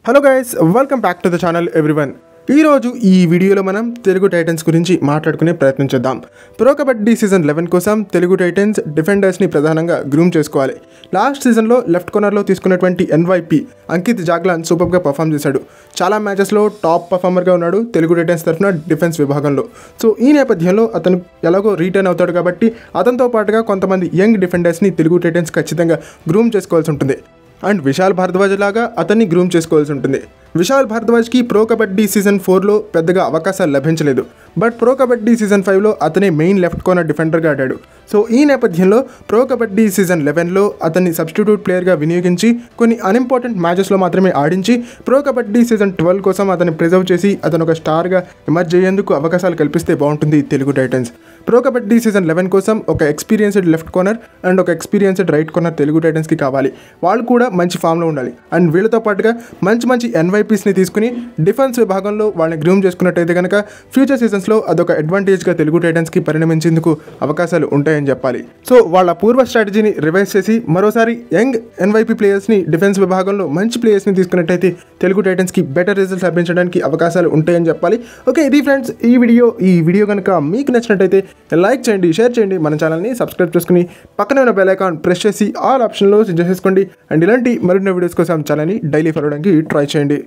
Hello guys, welcome back to the channel everyone. ఈరోజు ఈ వీడియోలో మనం తెలుగు టైటన్స్ గురించి మాట్లాడుకునే ప్రయత్నం చేద్దాం. ప్రో కబడ్డీ సీజన్ 11 కోసం తెలుగు టైటన్స్ డిఫెండర్స్ని ప్రధానంగా గ్రూమ్ చేసుకోవాలి. లాస్ట్ సీజన్లో లెఫ్ట్ కార్నర్లో తీసుకున్నటువంటి ఎన్వైపీ అంకిత్ జాగ్లాన్ సూపర్గా పర్ఫామ్ చేశాడు. చాలా మ్యాచెస్లో టాప్ పర్ఫార్మర్గా ఉన్నాడు తెలుగు టైటన్స్ తరఫున డిఫెన్స్ విభాగంలో. సో ఈ నేపథ్యంలో అతను ఎలాగో రిటర్న్ అవుతాడు కాబట్టి అతనితో పాటుగా కొంతమంది యంగ్ డిఫెండర్స్ని తెలుగు టైటన్స్ ఖచ్చితంగా గ్రూమ్ చేసుకోవాల్సి ఉంటుంది. అండ్ విశాల్ భారద్వాజ్ లాగా అతన్ని గ్రూమ్ చేసుకోవాల్సి ఉంటుంది. విశాల్ భారద్వాజ్కి ప్రో కబడ్డీ సీజన్ 4లో పెద్దగా అవకాశాలు లభించలేదు. బట్ ప్రో కబడ్డీ సీజన్ 5లో అతనే మెయిన్ లెఫ్ట్ కార్నర్ డిఫెండర్గా ఆడాడు. సో ఈ నేపథ్యంలో ప్రో కబడ్డీ సీజన్ 11లో అతన్ని సబ్స్టిట్యూట్ ప్లేయర్గా వినియోగించి కొన్ని అన్ఇంపార్టెంట్ మ్యాచెస్లో మాత్రమే ఆడించి ప్రో కబడ్డీ సీజన్ 12 కోసం అతన్ని ప్రిజర్వ్ చేసి అతను ఒక స్టార్గా ఎమర్జ్ అయ్యేందుకు అవకాశాలు కల్పిస్తే బాగుంటుంది Telugu Titans. Pro kabaddi season 11 కోసం ఒక ఎక్స్పీరియన్స్డ్ లెఫ్ట్ కార్నర్ అండ్ ఒక ఎక్స్పీరియన్స్డ్ రైట్ కార్నర్ తెలుగు టైటన్స్కి కావాలి. వాళ్ళు కూడా మంచి ఫామ్లో ఉండాలి. అండ్ వీళ్ళతో పాటుగా మంచి ఎన్వైపీస్ని తీసుకుని డిఫెన్స్ విభాగంలో వాళ్ళని గ్రూమ్ చేసుకున్నట్టయితే కనుక ఫ్యూచర్ సీజన్స్లో అదొక అడ్వాంటేజ్గా తెలుగు టైటన్స్కి పరిణమించేందుకు అవకాశాలు ఉంటాయని చెప్పాలి. సో వాళ్ళ పూర్వ స్ట్రాటజీని రివైజ్ చేసి మరోసారి యంగ్ ఎన్వైపీ ప్లేయర్స్ని డిఫెన్స్ విభాగంలో మంచి ప్లేయర్స్ని తీసుకున్నట్టయితే తెలుగు టైటన్స్కి బెటర్ రిజల్ట్స్ లభించడానికి అవకాశాలు ఉంటాయని చెప్పాలి. ఓకే, ఇది ఫ్రెండ్స్ ఈ వీడియో కనుక మీకు నచ్చినట్టయితే లైక్ చేయండి, షేర్ చేయండి, మన ఛానల్ని సబ్స్క్రైబ్ చేసుకుని పక్కనే ఉన్న బెల్ ఐకాన్ ప్రెస్ చేసి ఆల్ ఆప్షన్లో సెట్ చేసుకోండి. అండ్ ఇలాంటి మరిన్ని వీడియోస్ కోసం ఛానల్ని డైలీ ఫాలో అవడానికి ట్రై చేయండి.